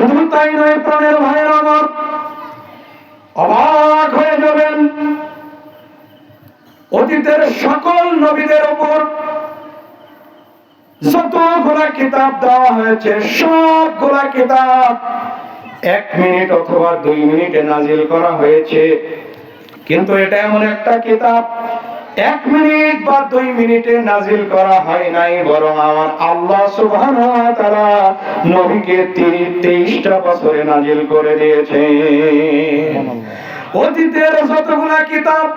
শুধু তাই নয় প্রাণের ভাইয়ের আমার, অবাক হয়ে যাবেন, অতীতের সকল নবীদের উপর যতগুলা কিতাব দেওয়া হয়েছে সবগুলা কিতাব 1 মিনিট অথবা 2 মিনিটে নাজিল করা হয়েছে। কিন্তু এটা এমন একটা কিতাব 1 মিনিট বা 2 মিনিটে নাজিল করা হয় নাই, বরং আমার আল্লাহ সুবহানাহু ওয়া তাআলা নবীকে 23টা বছরে নাজিল করে দিয়েছেন। অতীতের যতগুলা কিতাব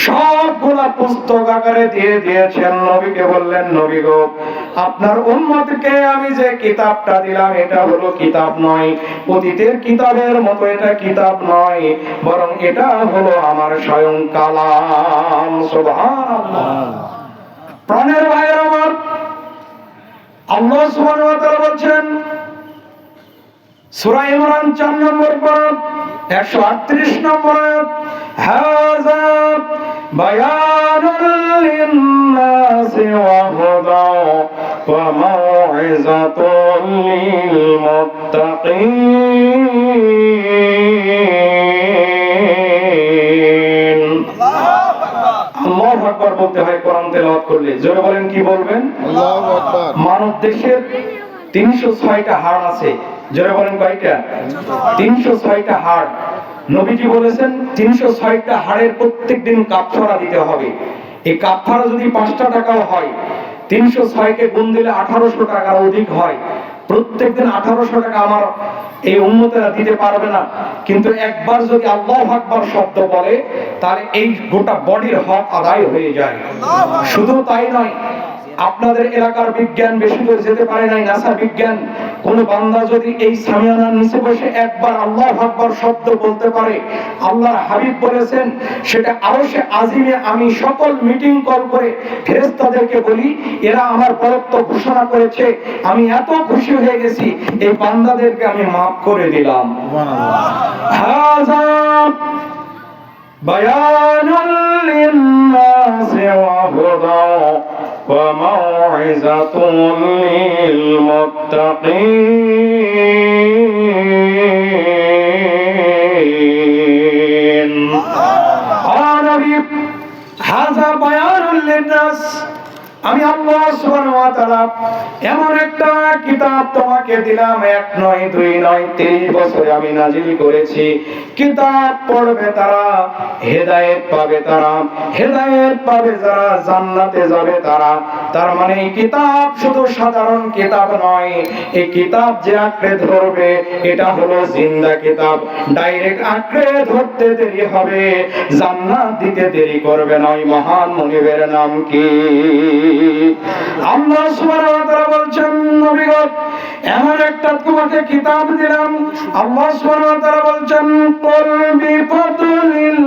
সবগুলা পুস্তক আকারে দিয়ে দিয়েছেন। নবীকে বললেন, নবী গো, আপনার উম্মতকে আমি যে কিতাবটা দিলাম এটা হলো কিতাব নয়, অতীতের কিতাবের মতো এটা কিতাব নয়, বরং এটা হলো আমার স্বয়ং কালাম। সুবহানাল্লাহ। প্রাণের ভাইয়ের আমার, আল্লাহ সুবহানাহু ওয়া তাআলা বলছেন সূরা ইমরান 4 নম্বর পারা 138 নম্বর আয়াত, হাযা বায়ানুল লিন-নাসি ওয়া হুদা ওয়া মাউইযাতুল লিল মুত্তাকিন। আল্লাহু আকবার বলতে হয় কোরআন তেলাওয়াত করলে। জোরে বলেন, কি বলবেন? আল্লাহু আকবার। মানব দেশের 306টা হাড় আছে। জোরে বলেন, কয়টা? 306টা হাড়। নবীজি বলেছেন 306টা হাড়ের প্রত্যেকদিন কাফারা দিতে হবে। এই কাফারা যদি 5টা টাকাও হয়, 306 কে গুণ দিলে 1800 টাকার অধিক হয়। প্রত্যেকদিন 1800 টাকা আমার এই উম্মতেরা দিতে পারবে না, কিন্তু একবার যদি আল্লাহু আকবার শব্দ বলে তাহলে এই গোটা বডির হক আদায় হয়ে যায়। শুধু তাই নয়, আপনাদের এলাকার বিজ্ঞান বেশি দূর যেতে পারে নাই, নাসা বিজ্ঞান, কোন বান্দা যদি এই সামিয়ানার নিচে বসে একবার আল্লাহু আকবার শব্দ বলতে পারে, আল্লাহর হাবিব বলেছেন সেটা আরশে আজিমে আমি সকল মিটিং কল করে ফেরেশতাদেরকে বলি, এরা আমার বরত্ব ঘোষণা করেছে, আমি এত খুশি হয়ে গেছি, এই বান্দাদেরকে আমি মাফ করে দিলাম। হাযা বায়ানুল লিন-নাসি ওয়া হুদা ওয়া মাউইযাতুল লিল মুত্তাকিন। হাযা বায়ানুল লিন-নাস, আমি আল্লাহ সুবহানাহু ওয়া তাআলা এমন একটা কিতাব তোমাকে দিলাম, 1 নয় 2 নয় 23 বছরে আমি নাজিল করেছি। কিতাব পড়বে তারা হেদায়েত পাবে, তারা হেদায়েত পাবে যারা জান্নাতে যাবে তারা। তার মানে এই কিতাব শুধু সাধারণ কিতাব নয়, এই কিতাব যে আঁকড়ে ধরবে এটা হলো জিন্দা কিতাব। ডাইরেক্ট আঁকড়ে ধরতে দেরি হবে, জান্নাত দিতে দেরি করবে না। ওই মহান মুনিবের নাম কি? আল্লাহ সুবহানাহু ওয়া তাআলা বলছেন, নবী গো, এমন একটা তোমাকে কিতাব দিলাম। আল্লাহ সুবহানাহু ওয়া তাআলা বলছেন, কুল বিফাদলিল্লাহি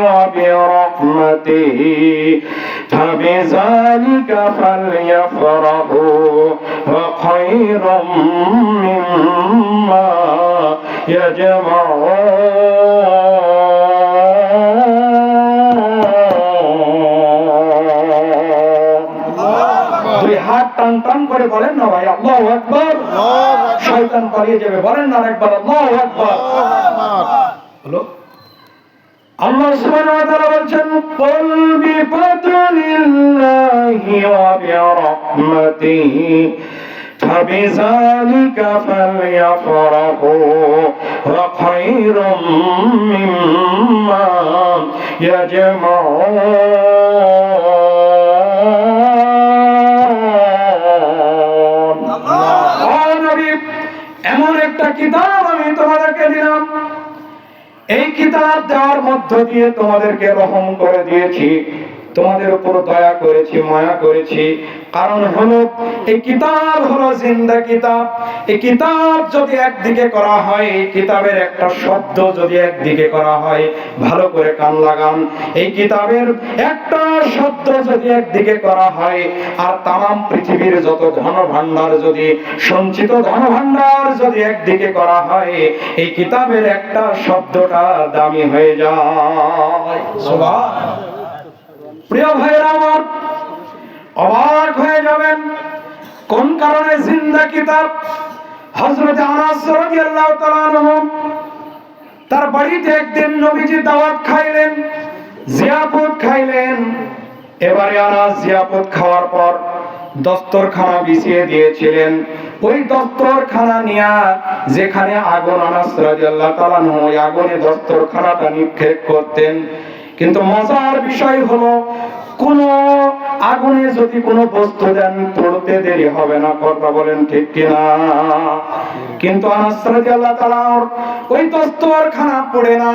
ওয়া বিরাহমাতিহি ফাবিযালিকা ফালইফরাহু ওয়া খায়রুম মিম্মা ইয়াজমাউন। দুই হাত টান টান করে বলেন না ভাই, আল্লাহু আকবার। শয়তান পালিয়ে যাবে, বলেন না একবার আল্লাহু আকবার। হলো আল্লাহ সুবহানাহু ওয়া তাআলা বলছেন, কুল বিফাদলিল্লাহি ওয়া বিরাহমাতিহি ফাবিযালিকা ফালইফরাহু ওয়া খায়রুম মিম্মা ইয়াজমাউন। এমন একটা কিতাব আমি তোমাদেরকে দিলাম, এই কিতাব দেওয়ার মধ্য দিয়ে তোমাদেরকে রহম করে দিয়েছি, তোমাদের উপর দয়া করেছি, মায়া করেছি। কারণ হলো এই কিতাব হলো জিন্দা কিতাব। এই কিতাব যদি একদিকে করা হয়, এই কিতাবের একটা শব্দ যদি একদিকে করা হয়, ভালো করে কান লাগান, এই কিতাবের একটা শব্দ যদি একদিকে করা হয়, আর তাম পৃথিবীর যত ধন ভান্ডার যদি সঞ্চিত ধন ভান্ডার যদি একদিকে করা হয়, এই কিতাবের একটা শব্দটা দামি হয়ে যায়। সুবহানাল্লাহ। প্রিয় ভাইরা আমার, অবাক হয়ে যাবেন কোন কারণে জিন্দা কিতাব হযরত আনাস রাদিয়াল্লাহু তাআলা আনহু তার বাড়িতে একদিন নবীজি দাওয়াত খাইলেন, জিয়াফত খাইলেন। এবারে আনাস জিয়াফত খাওয়ার পর দস্তরখানা বিছিয়ে দিয়েছিলেন। ওই দস্তরখানা নিয়ে যেখানে আগুন, আনাস রাদিয়াল্লাহু তাআলা আনহু ওই আগুনে দস্তরখানাটা নিক্ষেপ করতেন। কিন্তু মজার বিষয় হলো, কোন আগুনে যদি কোনো বস্তু দেন পড়তে দেরি হবে না, কথা বলেন ঠিক কিনা? কিন্তু আনাস রাদিয়াল্লাহু তাআলা ওই দস্তরখানা পড়ে না।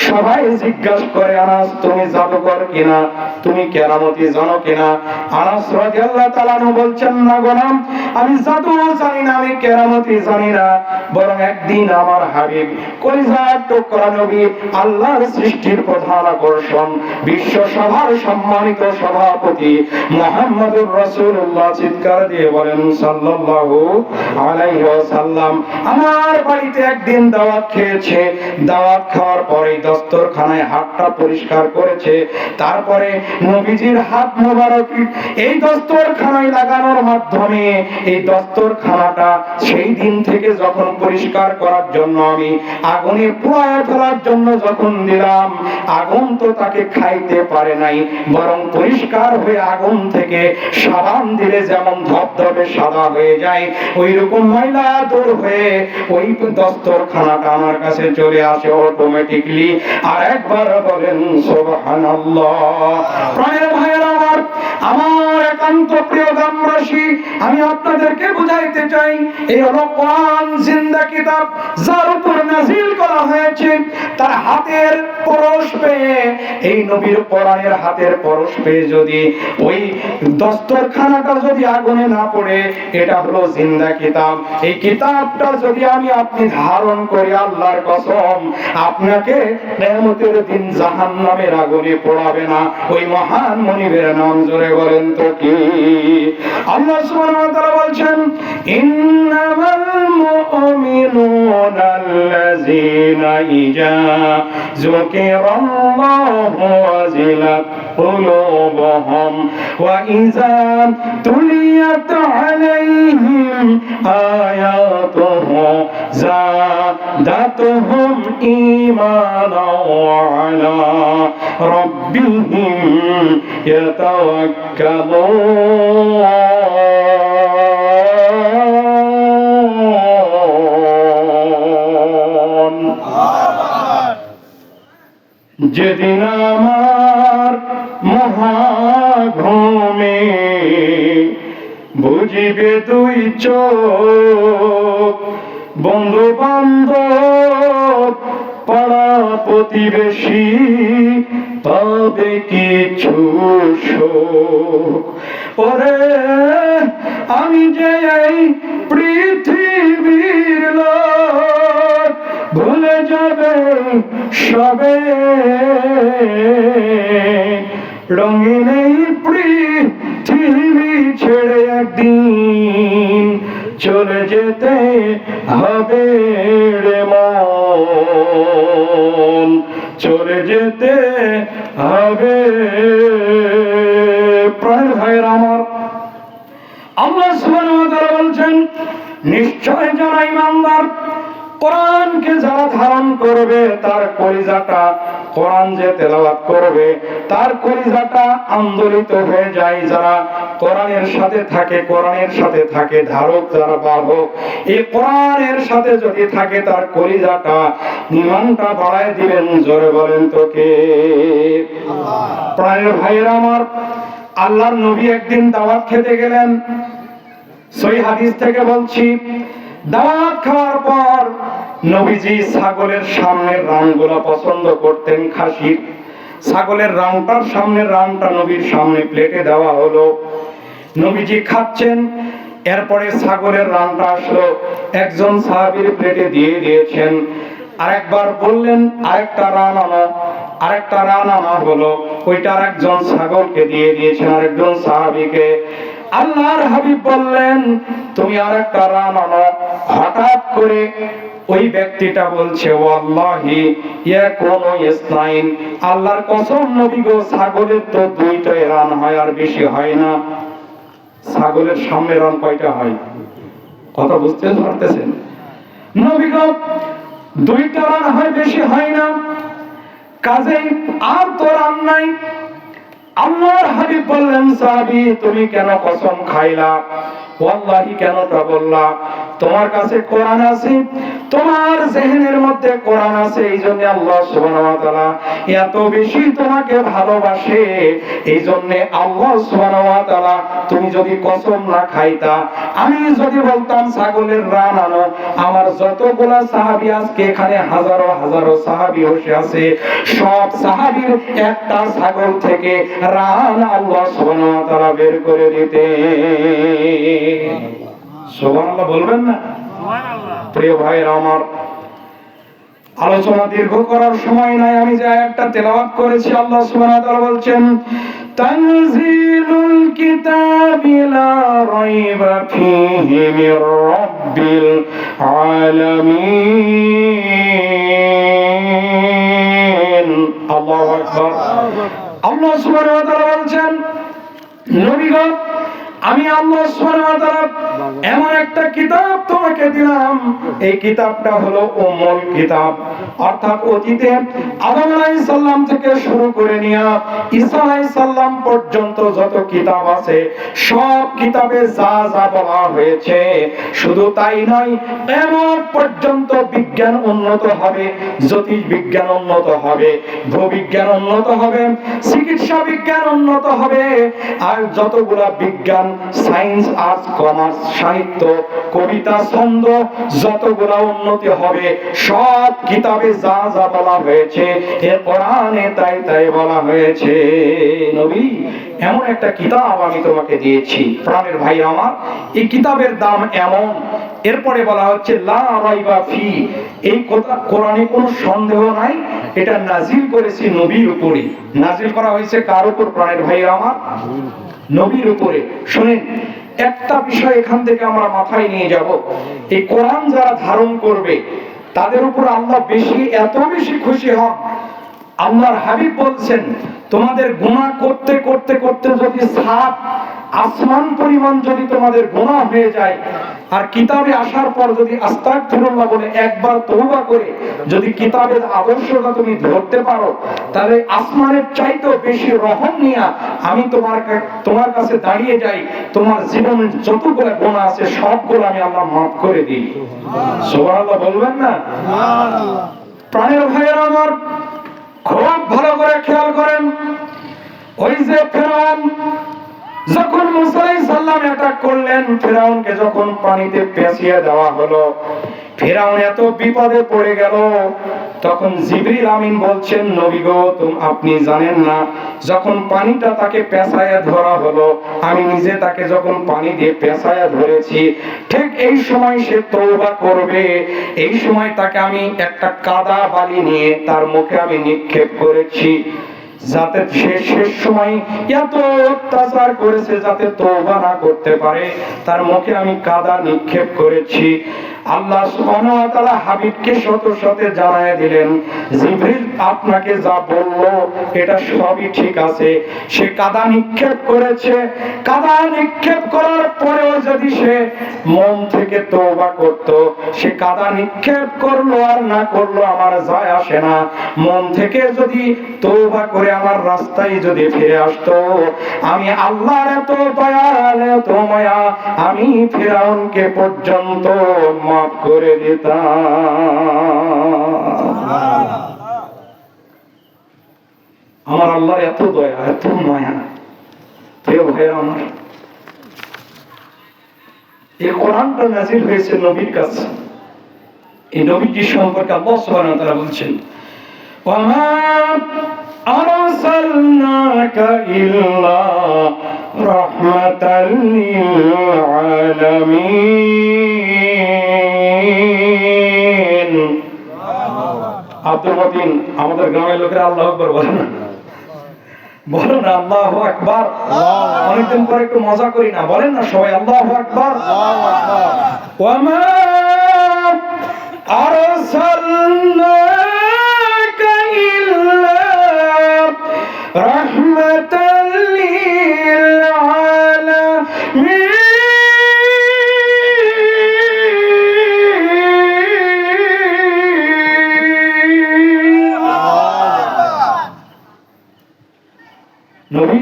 সবাই জিজ্ঞাসা করে, আনাস তুমি জাদুকর কিনা, তুমি কেরামতি জানো কিনা? আনাস রাদিয়াল্লাহু তাআলা বলছেন, না গোলাম, আমি জাদু জানি না, আমি কেরামতি জানি না, বরং একদিন আমার হাবিব কলিজার টুকরা নবী, আল্লাহর সৃষ্টির প্রধান আকর্ষণ, বিশ্ব সভার সম্মানিত সভাপতি মুহাম্মদুর রাসূলুল্লাহ চিৎকার দিয়ে বলেন সাল্লাল্লাহু আলাইহি ওয়াসাল্লাম আমার বাড়িতে একদিন দাওয়াত খেয়েছে। দাওয়াত খাওয়ার পরে দস্তরখানায় হাতটা পরিষ্কার করেছে। তারপরে নবীজির হাত মোবারক এই দস্তরখানায় লাগানোর মাধ্যমে এই দস্তরখানাটা সেই দিন থেকে যখন পরিষ্কার করার জন্য আমি আগুনে পোড়ায় ফেলার জন্য যখন দিলাম, আগুন তো তাকে খাইতে পারে নাই, বরং পরিষ্কার হয়ে আগুন থেকে সাবান দিলে যেমন ধবধবে সাদা হয়ে যায়, ওই রকম ময়লা দূর হয়ে ওই দস্তরখানাটা আমার কাছে চলে আসে অটোমেটিকলি। আর একবার বলেন সুবহানাল্লাহ। প্রাণের ভাইয়েরা আমার, আমার একান্ত প্রিয় গ্রামবাসী, আমি আপনাদেরকে বুঝাইতে চাই, এই হলো কোরআন জিন্দা কিতাব, যার উপর নাযিল করা হয়েছে। তার হাতের পরশ পেয়ে, এই নবীর কোরআনের হাতের পরশ পেয়ে যদি ওই দস্তরখানাটা যদি আগুনে না পড়ে, এটা হলো জিন্দা কিতাব। এই কিতাবটা যদি আমি আপনি ধারণ করি, আল্লাহর কসম, আপনাকে কিয়ামতের দিন জাহান্নামের আগুনে পোড়াবে না। ওই মহান মুনিবের নাম জোরে বলেন তো কি? আল্লাহ সুবহানাহু ওয়া তাআলা বলছেন, ইন্নামাল মুমিনুনা আল্লাযীনা ইযা যুকিরাল্লাহু ওয়াজিলাত কুলুবুহুম ওয়া ইযা তুলিয়াত আলাইহিম আয়াতুহু যাদাতুহুম ঈমানাও ওয়া আলা রাব্বিহিম ইয়াতাওয়াক্কালুন। যেদিন আমার মহাঘুমে বুঝিবে দুই চোখ, বন্ধু বান্ধব পাড়া প্রতিবেশী পাবে কিছু সুখ। ওরে আমি যে এই পৃথিবীর লোক, ভুলে যাবে সবে রঙিন এই পৃথিবী ছেড়ে একদিন চলে যেতে হবে রে মন, চলে যেতে হবে। প্রাণ ভাইয়ের আমার, আল্লাহ সুবহানাহু ওয়া তাআলা বলছেন, নিশ্চয় যারা ঈমানদার, কোরআনকে যারা ধারণ করবে, তার কলিজাটা, কোরআন যে তেলাওয়াত করবে তার কলিজাটা আন্দোলিত হয়ে যায়। যারা কোরআনের সাথে থাকে, কোরআনের সাথে থাকে, ধারক যারা বাহক, এই কোরআনের সাথে যদি থাকে, তার কলিজাটা ঈমানটা বাড়ায় দিবেন। জোরে বলেন তো কে? প্রাণের ভাইয়েরা আমার, আল্লাহর নবী একদিন দাওয়াত খেতে গেলেন। সহিহ হাদিস থেকে বলছি, দাওয়াত খাওয়ার পর নবীজি ছাগলের সামনের রানগুলো পছন্দ করতেন, খাসির ছাগলের রানটার সামনের রানটা নবীর সামনে প্লেটে দেওয়া হলো। নবীজি খাচ্ছেন, এরপরে ছাগলের রানটা আসলো, একজন সাহাবীর প্লেটে দিয়ে দিয়েছেন। আরেকবার বললেন আরেকটা রান আনো, আরেকটা রান আনা হলো, ওইটা আরেকজন ছাগলকে দিয়ে দিয়েছেন, আরেকজন সাহাবীকে। আল্লাহর হাবিব বললেন তুমি আরেকটা রান আনো। হঠাৎ করে ওই ব্যক্তিটা বলছে, ওয়াল্লাহি ইয়াকুনু ইসনাইন, আল্লাহর কসম নবী গো, ছাগলের তো দুইটাই রান হয়, আর বেশি হয় না। ছাগলের সামনে রান কয়টা হয়? কথা বুঝতে পারতেছেন? নবী গো দুইটা রান হয়, বেশি হয় না, কাজেই আর তো রান নাই। আল্লাহর হাবিব বললেন, সাহাবী তুমি কেন কসম খাইলা? ওয়াল্লাহি কেনটা বললা? তোমার কাছে কোরআন আছে, তোমার জেহেনের মধ্যে কোরআন আছে, এই জন্য আল্লাহ সুবহানাহু ওয়া তাআলা এত বেশি তোমাকে ভালোবাসে। এই জন্য আল্লাহ সুবহানাহু ওয়া তাআলা, তুমি যদি কসম না খাইতা, আমি যদি বলতাম ছাগলের রান আনো, আমার যতগুলা সাহাবী আজকে এখানে হাজারো হাজারো সাহাবী বসে আছে, সব সাহাবীর একটা ছাগল থেকে রান আল্লাহ সুবহানাহু ওয়া তাআলা বের করে দিতে। সুবহানাল্লাহ বলবেন না? প্রিয় ভাইরা আমার, আলোচনা দীর্ঘ করার সময় নাই, আমি যে আয়াতটা তেলাওয়াত করেছি, আল্লাহ সুবহানাহু ওয়া তাআলা বলছেন, তানজিলুল কিতাবি লা রাইবা ফীহি মির রাব্বিল আলামিন। আল্লাহু আকবার। আল্লাহ সুবহানাহু ওয়া তাআলা বলছেন, নবী গো আমি আল্লাহ সুবহানাহু ওয়া তাআলা এমন একটা কিতাব তোমাকে দিলাম, এই কিতাবটা হলো উম্মুল কিতাব, অর্থাৎ অতীতে আদম আলাইহিস সালাম থেকে শুরু করে নিয়ে ঈসা আলাইহিস সালাম পর্যন্ত যত কিতাব আছে, সব কিতাবে যা যা বলা হয়েছে, শুধু তাই নয়, কিয়ামত পর্যন্ত বিজ্ঞান উন্নত হবে, জ্যোতিষ বিজ্ঞান উন্নত হবে, ভূবিজ্ঞান উন্নত হবে, চিকিৎসা বিজ্ঞান উন্নত হবে, আর যতগুলা বিজ্ঞান, সায়েন্স, আর্টস, কমার্স, সাহিত্য, কবিতা, ছন্দ, যতগুলা উন্নতি হবে, সব কিতাবে যা যা বলা হয়েছে, এ কোরআনে তাই তাই বলা হয়েছে। নবী এমন একটা কিতাব আমি তোমাকে দিয়েছি। প্রাণের ভাই আমার, এই কিতাবের দাম এমন। এরপরে বলা হচ্ছে লা রাইবা ফি, এই কোরআনে কোনো সন্দেহ নাই, এটা নাজিল করেছি নবীর উপরে। নাজিল করা হয়েছে কার উপর? প্রাণের ভাই আমার, নবীর উপরে। শুনেন, একটা বিষয় এখান থেকে আমরা মাথায় নিয়ে যাব, এই কোরআন যারা ধারণ করবে তাদের উপর আল্লাহ বেশি, এত বেশি খুশি হন। আল্লাহর হাবিব বলছেন, তোমাদের গুনাহ করতে করতে করতে যদি সাত আসমান পরিমাণ যদি তোমাদের গুনাহ হয়ে যায়, আর কিতাবে আসার পর যদি আস্তাগফিরুল্লাহ বলে একবার তওবা করে যদি কিতাবের আদর্শটা তুমি ধরতে পারো, তাহলে আসমানের চাইতেও বেশি রহম নিয়ে আমি তোমার কাছে দাঁড়িয়ে যাই, তোমার জীবনের যতগুলো গুনাহ আছে সবগুলো আমি আল্লাহ মাফ করে দিই। সুবহানাল্লাহ বলবেন না? প্রাণের ভাইয়েরা আমার, খুব ভালো করে খেয়াল করেন, ওই যে ফেরাউন যখন মুসা আলাইহিস সালাম অ্যাটাক করলেন, ফেরাউনকে যখন পানিতে পেঁচিয়ে দেওয়া হলো, ফেরাউন এত বিপদে পড়ে গেল, তখন জিবরিল আমিন বলছেন, নবী গো আপনি জানেন না, যখন পানিটা তাকে পেঁচায়া ধরা হলো, আমি নিজে তাকে যখন পানি দিয়ে পেঁচায়া ধরেছি, ঠিক এই সময় সে তওবা করবে, এই সময় তাকে আমি একটা কাদা বালি নিয়ে তার মুখে আমি নিক্ষেপ করেছি, যাতে সে শেষ সময় এত অত্যাচার করেছে যাতে তওবা না করতে পারে, তার মুখে আমি কাদা নিক্ষেপ করেছি। আল্লাহ সুবহানাহু ওয়া তাআলা হাবিবকে সাথে সাথে জানায় দিলেন, জিবরিল আপনাকে যা বললো এটা সবই ঠিক আছে। সে কাদা নিক্ষেপ করেছে, কাদা নিক্ষেপ করার পরেও যদি সে মন থেকে তওবা করত, সে কাদা নিক্ষেপ করলো আর না করলো আমার যায় আসে না, মন থেকে যদি তওবা করে আমার রাস্তায় যদি ফিরে আসতো, আমি আল্লাহর এত দয়াল, এত মায়া, আমি ফিরাউনকে পর্যন্ত মাফ করে দিতাম। আমার আল্লাহর এত দয়া, এত মায়া। প্রিয় ভাইরা আমার, এই কোরআনটা নাযিল হয়েছে নবীর কাছে। এই নবীজি সম্পর্কে আল্লাহ সুবহানাহু ওয়া তাআলা বলছেন, ওয়ামা আরসালনাকা ইল্লা রাহমাতাল লিল আলামিন। আব্দুল মতিন, আমাদের গ্রামের লোকেরা আল্লাহু আকবার বলে না? বলো না আল্লাহু আকবার। অনেকদিন পরে একটু মজা করি না? বলেন না সবাই আল্লাহু আকবার। ওয়ামা আরসালনাকা ইল্লা রাহমাতাল লিল আলামিন। নবী,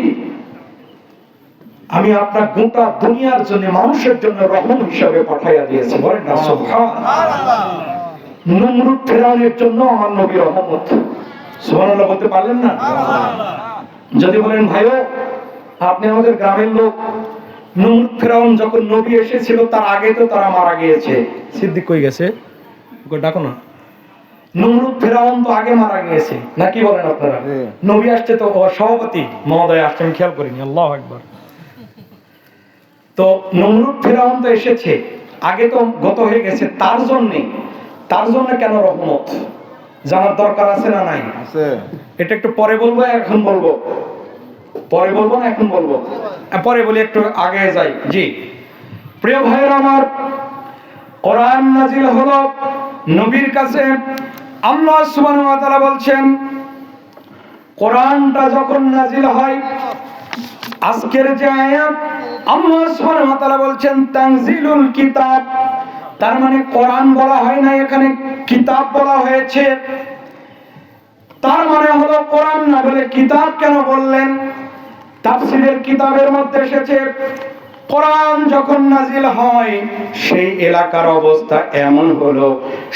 আমি আপনার গোটা দুনিয়ার জন্য, মানুষের জন্য রহমত হিসাবে পাঠাইয়া দিয়েছি। বলেন না সুবহানাল্লাহ। নমরুদ ফেরাউনের জন্য আমার নবী রহমত। সুবহানাল্লাহ বলতে পারলেন না? যদি বলেন ভাইও আপনি আমাদের গ্রামের লোক, নমরুদ ফেরাউন যখন নবী এসেছিল তার আগে তো তারা মারা গিয়েছে। সিদ্দিক কই গেছে? ওকে ডাকো না। নমরুদ ফেরাউন তো আগে মারা গিয়েছে, নাকি বলেন আপনারা? নবী আসছে তো সভাপতি মহোদয় আসছে, আমি খেয়াল করিনি। আল্লাহু আকবার। তো নমরুদ ফেরাউন তো এসেছে, আগে তো গত হয়ে গেছে, তার জন্য কেন রহমত জানার দরকার আছে না নাই? এটা একটু পরে বলবো, এখন বলবো? পরে বলবো না এখন বলবো? পরে বলি, একটু আগে যাই। জি প্রিয় ভাইরা আমার, কোরআন নাজিল হলো নবীর কাছে। আল্লাহ সুবহানাহু ওয়া তাআলা বলছেন, কোরআনটা যখন নাজিল হয়, আজকের যে আয়াত আল্লাহ সুবহানাহু ওয়া তাআলা বলছেন তানজিলুল কিতাব, তার মানে কোরআন বলা হয় না, এখানে কিতাব বলা হয়েছে। তার মানে হলো কোরআন না বলে কিতাব কেন বললেন? তাফসীরের কিতাবের মধ্যে এসেছে, কোরআন যখন নাজিল হয় সেই এলাকার অবস্থা এমন হলো,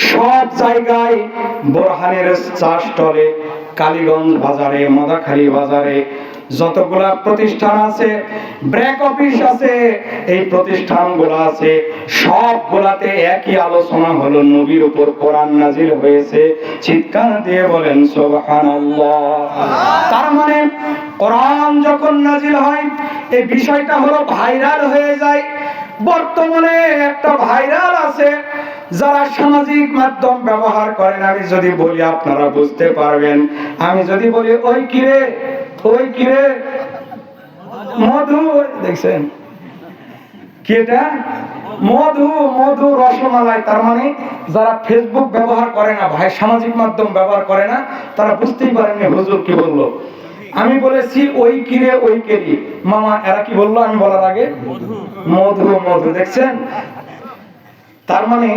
সব জায়গায় বোরহানের চা স্টলে, কালীগঞ্জ বাজারে, মদাখালী বাজারে যতগুলা প্রতিষ্ঠান আছে, ব্র্যাক অফিস আছে, এই প্রতিষ্ঠানগুলো আছে, সবগুলাতে একই আলোচনা হলো নবীর উপর কোরআন নাজিল হয়েছে। চিৎকার দিয়ে বলেন সুবহানাল্লাহ। তার মানে কোরআন যখন নাজিল হয় এই বিষয়টা হলো ভাইরাল হয়ে যায়। বর্তমানে একটা ভাইরাল আছে, যারা সামাজিক মাধ্যম ব্যবহার করেন, আমি যদি বলি আপনারা বুঝতে পারবেন। আমি যদি বলি ওই কিরে মধু, দেখছেন কি এটা? মধু রসমালাই। তার মানে যারা ফেসবুক ব্যবহার করে না, ভাই সামাজিক মাধ্যম ব্যবহার করে না, তারা বুঝতেই পারেননি হুজুর কি বললো। আমি বলেছি ওই কিরে ওই কেরি মামা, এরা কি বললো আমি বলার আগে? মধু। দেখছেন? তার মানে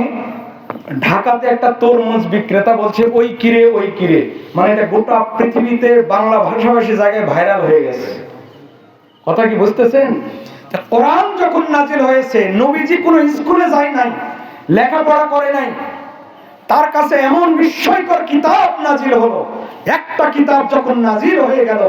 ঢাকাতে একটা তরমুজ বিক্রেতা বলছে ওই কিরে, মানে এটা গোটা পৃথিবীতে বাংলা ভাষাভাষী জায়গায় ভাইরাল হয়ে গেছে। কথা কি বুঝতেছেন? কোরআন যখন নাজিল হয়েছে, নবীজি কোনো স্কুলে যায় নাই, লেখাপড়া করে নাই, তার কাছে এমন বিস্ময়কর কিতাব নাজিল হলো। একটা কিতাব যখন নাজিল হয়ে গেল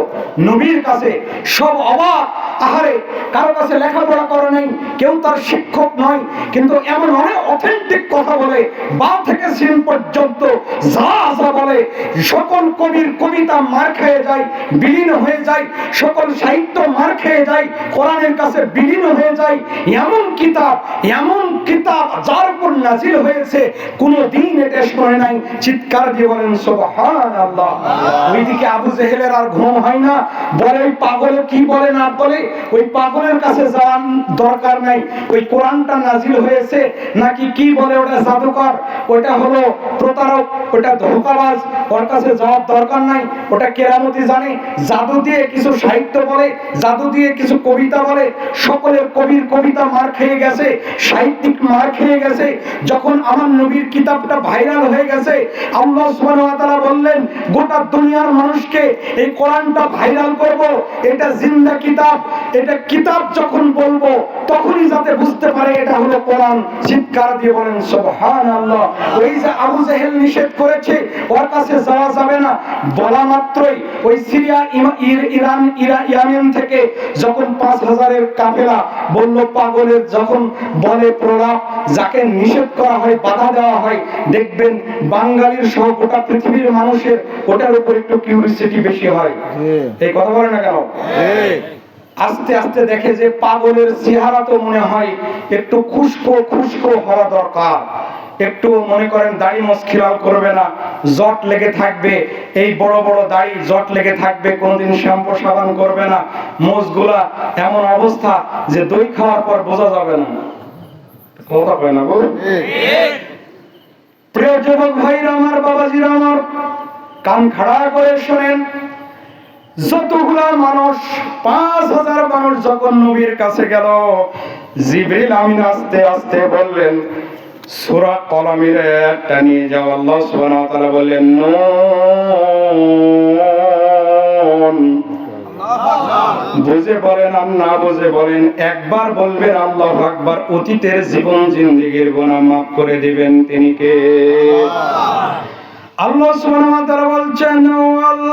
নবীর কাছে, সব অবাক। আহারে, কারো কাছে লেখাপড়া করে নাই, কেউ তার শিক্ষক নয়, কিন্তু এমন অনেক অথেন্টিক কথা বলে, বা থেকে সিন পর্যন্ত যা বলে, সকল কবির কবিতা মার খেয়ে যায়, বিলীন হয়ে যায়, সকল সাহিত্য মার খেয়ে যায়, কোরআনের কাছে বিলীন হয়ে যায়। এমন কিতাব যার উপর নাজিল হয়েছে, কোনদিন এটা শোনে নাই। চিৎকার দিয়ে বলেন সুবহানাল্লাহ। ওইদিকে আবু জেহেলের আর ঘুম হয় না, বলে ওই পাগলে কি বলে না বলে, ওই পাগলের কাছে যাওয়ার দরকার নাই। ওই কোরআনটা নাজিল হয়েছে নাকি কি বলে, ওটা জাদুকর, ওটা হলো প্রতারক, ওটা ধোঁকাবাজ, ওর কাছে যাওয়ার দরকার নাই। ওটা কেরামতি জানে, জাদু দিয়ে কিছু সাহিত্য বলে, জাদু দিয়ে কিছু কবিতা বলে। সকলের কবির কবিতা মার খেয়ে গেছে, সাহিত্যিক মার খেয়ে গেছে। যখন আমার নবীর কিতাবটা ভাইরাল হয়ে গেছে, আল্লাহ সুবহানাহু ওয়া তাআলা বললেন গোটা দুনিয়ার মানুষকে এই কোরআনটা ভাইরাল করব। এটা জিন্দা কিতাব, এটা কিতাব যখন বলবো তখনই যাতে বুঝতে পারে এটা হলো কোরআন। চিৎকার দিয়ে বলেন সুবহানাল্লাহ। ওই যে আবু জেহেল নিষেধ করেছে ওর কাছে যাওয়া যাবে না, বলা মাত্রই ওই সিরিয়া, ইরান, ইয়ামেন থেকে যখন 5000-এর কাফেলা বলল, পাগলের যখন বলে প্রলাপ, যাকে নিষেধ করা হয়, বাধা দেওয়া হয়, দেখবেন বাঙালির সহ গোটা পৃথিবীর মানুষের ওটার উপর একটু কিউরিসিটি বেশি হয়। এই কথা বলে না কেন? আস্তে আস্তে দেখে যে পাগলের চেহারা তো মনে হয় একটু খুশকো হওয়া দরকার। একটু মনে করেন দাড়ি মোছ খিলাল করবে না, জট লেগে থাকবে, এই বড় বড় দাড়ি জট লেগে থাকবে, কোনদিন শ্যাম্পু সাবান করবে না, মোছগুলা এমন অবস্থা যে দই খাওয়ার পর বোঝা যাবে না। কথা কয় না গো? প্রিয় যুবক ভাইরা আমার, বাবাজিরা আমার, কান খাড়া করে শোনেন। যতগুলা মানুষ, 5000 মানুষ যখন নবীর কাছে গেল, জিবরিল আমিন আস্তে আস্তে বললেন সূরা কলমের একটা নিয়ে যাও। আল্লাহ সুবহানাহু ওয়া তাআলা বললেন নুন। বুঝে বলেন আর না বুঝে বলেন, একবার বলবেন আল্লাহু আকবার, অতীতের জীবন জিন্দেগীর গুনাহ মাফ করে দিবেন তিনি কে? আল্লাহ সুবহানাহু ওয়া তাআলা বলছেন ওয়াল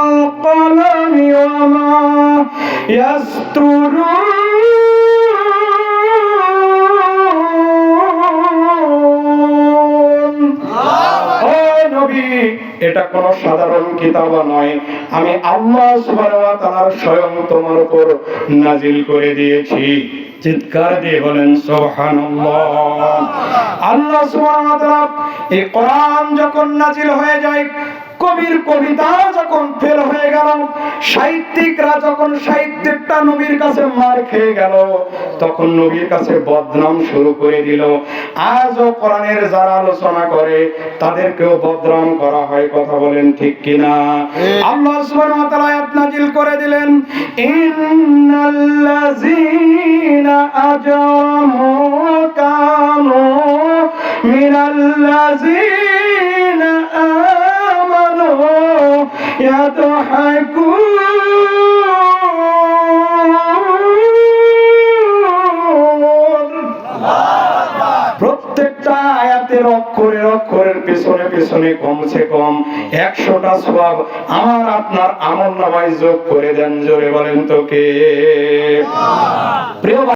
কলামি ওয়া মা ইয়াসতুরুন। ও নবী, এটা কোন সাধারণ কিতাব নয়, আমি আল্লাহ সুবহানাহু ওয়া তাআলা স্বয়ং তোমার উপর নাজিল করে দিয়েছি। চিৎকার দিয়ে বলেন সুবহানাল্লাহ। আল্লাহ সুবহানাহু ওয়া তাআলা এই কোরআন যখন নাজিল হয়ে যায়, কবির কবিতা যখন ফেল হয়ে গেল, সাহিত্যিকরা যখন সাহিত্যটা নবীর কাছে মার খেয়ে গেল, তখন নবীর কাছে বদনাম শুরু করে দিল। আজও কোরআনের যারা আলোচনা করে তাদেরকেও বদনাম করা হয়, কথা বলেন ঠিক কিনা? আল্লাহ সুবহানাহু ওয়া তাআলা আয়াত নাজিল করে দিলেন, ইন্নাল্লাযীনা আজরামু কানু মিনাল্লাযীনা আমানু ইয়াদহাকুন। প্রত্যেকটা আয়াতের অক্ষরের অক্ষরের পেছনে পেছনে কমসে কম 100টা সওয়াব আমার আপনার আমলনামায় যোগ করে দেন। জোরে বলেন তো কে? প্রিয়